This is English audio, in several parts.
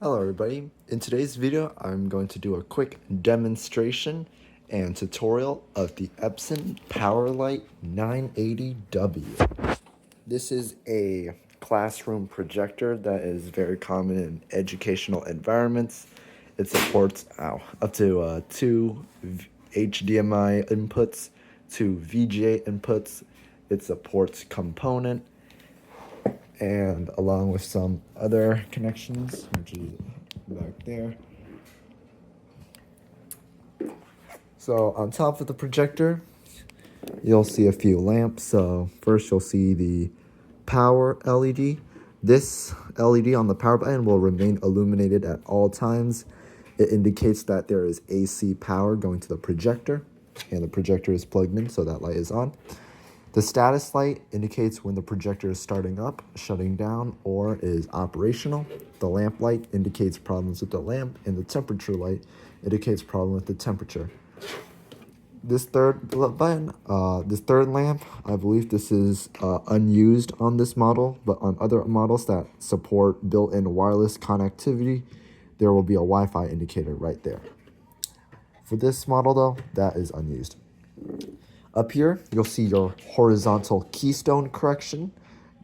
Hello everybody, in today's video I'm going to do a quick demonstration and tutorial of the Epson Powerlite 980W. This is a classroom projector that is very common in educational environments. It supports up to two HDMI inputs, two VGA inputs. It supports component and along with some other connections, which is back there. So on top of the projector, you'll see a few lamps. So first you'll see the power LED. This LED on the power button will remain illuminated at all times. It indicates that there is AC power going to the projector, and the projector is plugged in, so that light is on. The status light indicates when the projector is starting up, shutting down, or is operational. The lamp light indicates problems with the lamp, and the temperature light indicates problem with the temperature. This third button, this third lamp, I believe this is unused on this model, but on other models that support built-in wireless connectivity, there will be a Wi-Fi indicator right there. For this model though, that is unused. Up here, you'll see your horizontal keystone correction,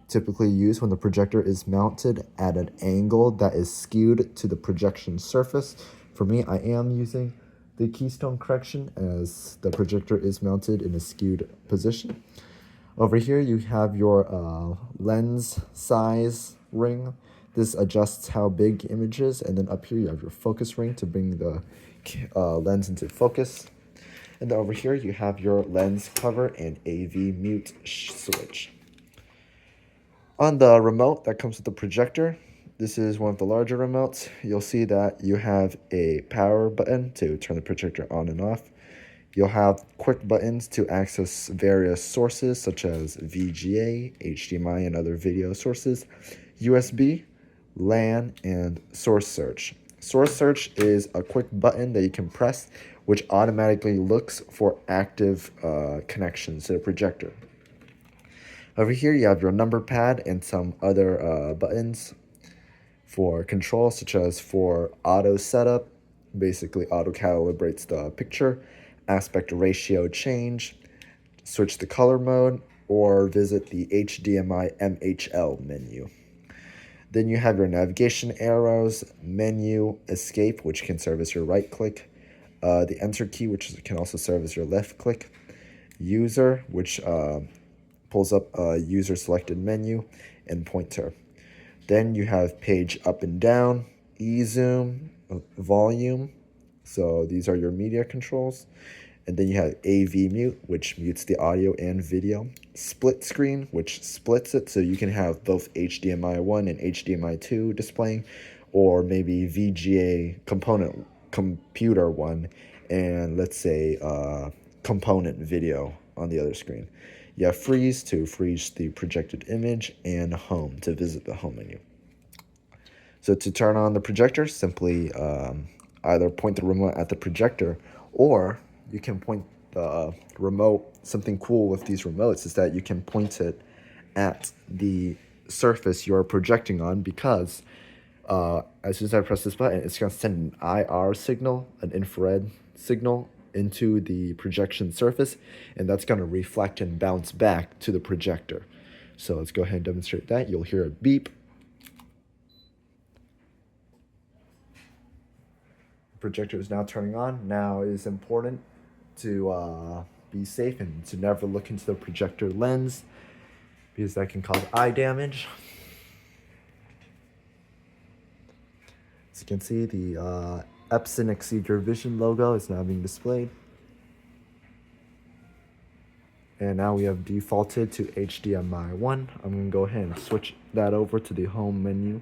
typically used when the projector is mounted at an angle that is skewed to the projection surface. For me, I am using the keystone correction as the projector is mounted in a skewed position. Over here, you have your lens size ring. This adjusts how big the image is, and then up here you have your focus ring to bring the lens into focus. And then over here, you have your lens cover and AV mute switch. On the remote that comes with the projector, this is one of the larger remotes. You'll see that you have a power button to turn the projector on and off. You'll have quick buttons to access various sources such as VGA, HDMI, and other video sources, USB, LAN, and source search. Source search is a quick button that you can press which automatically looks for active connections to the projector. Over here you have your number pad and some other buttons for control, such as for auto setup, basically auto calibrates the picture, aspect ratio change, switch the color mode, or visit the HDMI MHL menu. Then you have your navigation arrows, menu, escape, which can serve as your right click, the enter key, which can also serve as your left click, user, which pulls up a user selected menu, and pointer. Then you have page up and down, e-zoom, volume, so these are your media controls. And then you have AV mute, which mutes the audio and video. Split screen, which splits it so you can have both HDMI 1 and HDMI 2 displaying, or maybe VGA computer 1 and let's say component video on the other screen. You have freeze to freeze the projected image, and home to visit the home menu. So to turn on the projector, simply either point the remote at the projector, or you can point the remote. Something cool with these remotes is that you can point it at the surface you're projecting on, because as soon as I press this button, it's going to send an IR signal, an infrared signal, into the projection surface, and that's going to reflect and bounce back to the projector. So let's go ahead and demonstrate that. You'll hear a beep. The projector is now turning on. Now it is important to be safe and to never look into the projector lens, because that can cause eye damage. As you can see, the Epson Exceed Your Vision logo is now being displayed. And now we have defaulted to HDMI 1. I'm going to go ahead and switch that over to the home menu.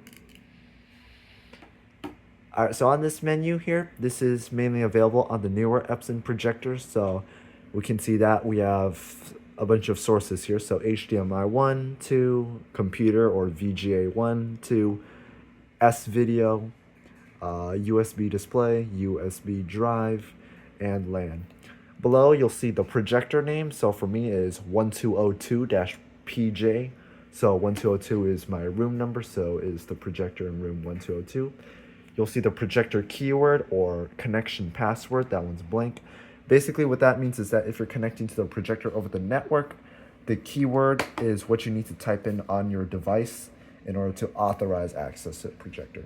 Alright, so on this menu here, this is mainly available on the newer Epson projectors. So we can see that we have a bunch of sources here. So HDMI 1, 2, computer or VGA 1, 2, S-video, USB display, USB drive, and LAN. Below, you'll see the projector name. So for me, it is 1202-PJ. So 1202 is my room number, so is the projector in room 1202. you'll see the projector keyword or connection password. That one's blank. Basically, what that means is that if you're connecting to the projector over the network, the keyword is what you need to type in on your device in order to authorize access to the projector.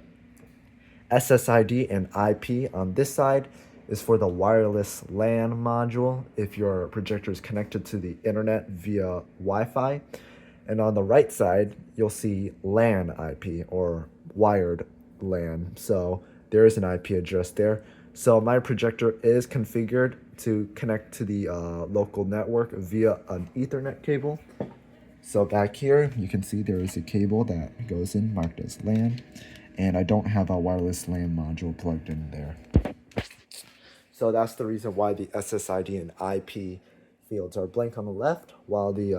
SSID and IP on this side is for the wireless LAN module if your projector is connected to the internet via Wi-Fi. And on the right side, you'll see LAN IP or wired LAN. So there is an IP address there. So my projector is configured to connect to the local network via an Ethernet cable. So back here, you can see there is a cable that goes in marked as LAN, and I don't have a wireless LAN module plugged in there. So that's the reason why the SSID and IP fields are blank on the left, while the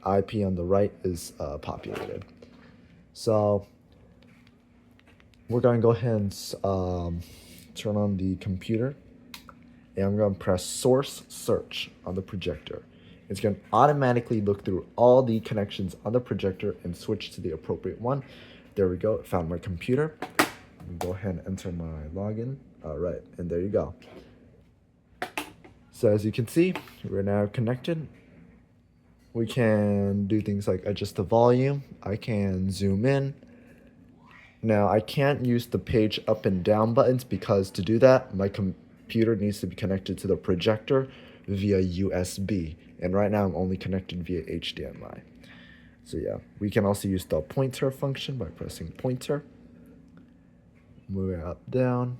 IP on the right is populated. So we're going to go ahead and turn on the computer, and I'm going to press source search on the projector. It's going to automatically look through all the connections on the projector and switch to the appropriate one. There we go. It found my computer. Go ahead and enter my login. All right, and there you go. So as you can see, we're now connected. We can do things like adjust the volume. I can zoom in. Now I can't use the page up and down buttons because to do that, my computer needs to be connected to the projector via USB. And right now I'm only connected via HDMI. So yeah, we can also use the pointer function by pressing pointer. Move it up, down.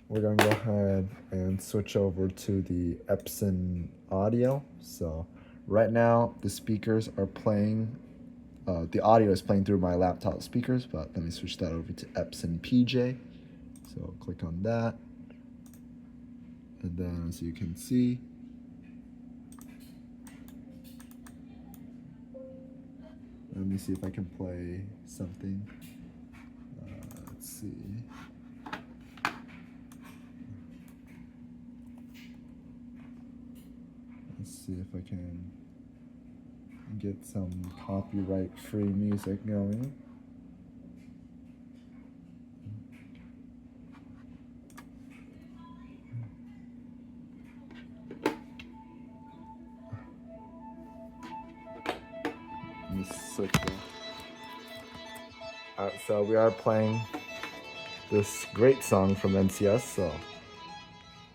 We're going to go ahead and switch over to the Epson audio. So right now the speakers are playing, the audio is playing through my laptop speakers, but let me switch that over to Epson PJ. So click on that. And then as you can see, let me see if I can play something. Let's see. Let's see if I can get some copyright-free music going. Let me switch that. So we are playing this great song from NCS.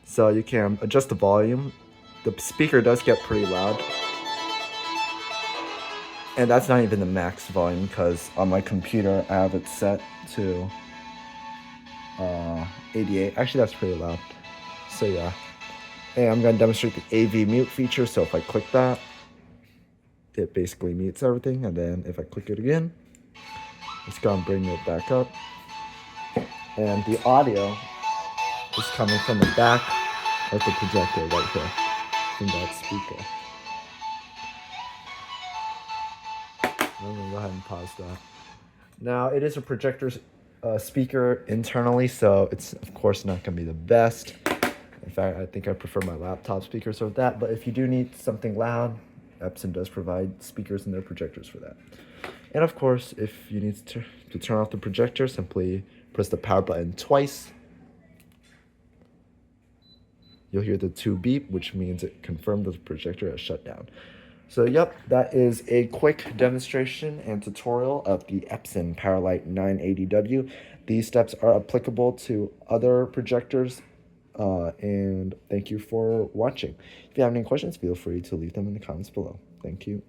So you can adjust the volume. The speaker does get pretty loud. And that's not even the max volume because on my computer I have it set to 88. Actually, that's pretty loud. So yeah. And I'm going to demonstrate the AV mute feature. So if I click that, it basically mutes everything. And then if I click it again, it's going to bring it back up. And the audio is coming from the back of the projector right here from that speaker. I'm going to go ahead and pause that. Now, it is a projector speaker internally, so it's, of course, not going to be the best. In fact, I think I prefer my laptop speakers over that. But if you do need something loud, Epson does provide speakers in their projectors for that. And, of course, if you need to turn off the projector, simply press the power button twice. You'll hear the 2 beep, which means it confirmed that the projector has shut down. So yep, that is a quick demonstration and tutorial of the Epson Powerlite 980W. These steps are applicable to other projectors, and thank you for watching. If you have any questions, feel free to leave them in the comments below. Thank you.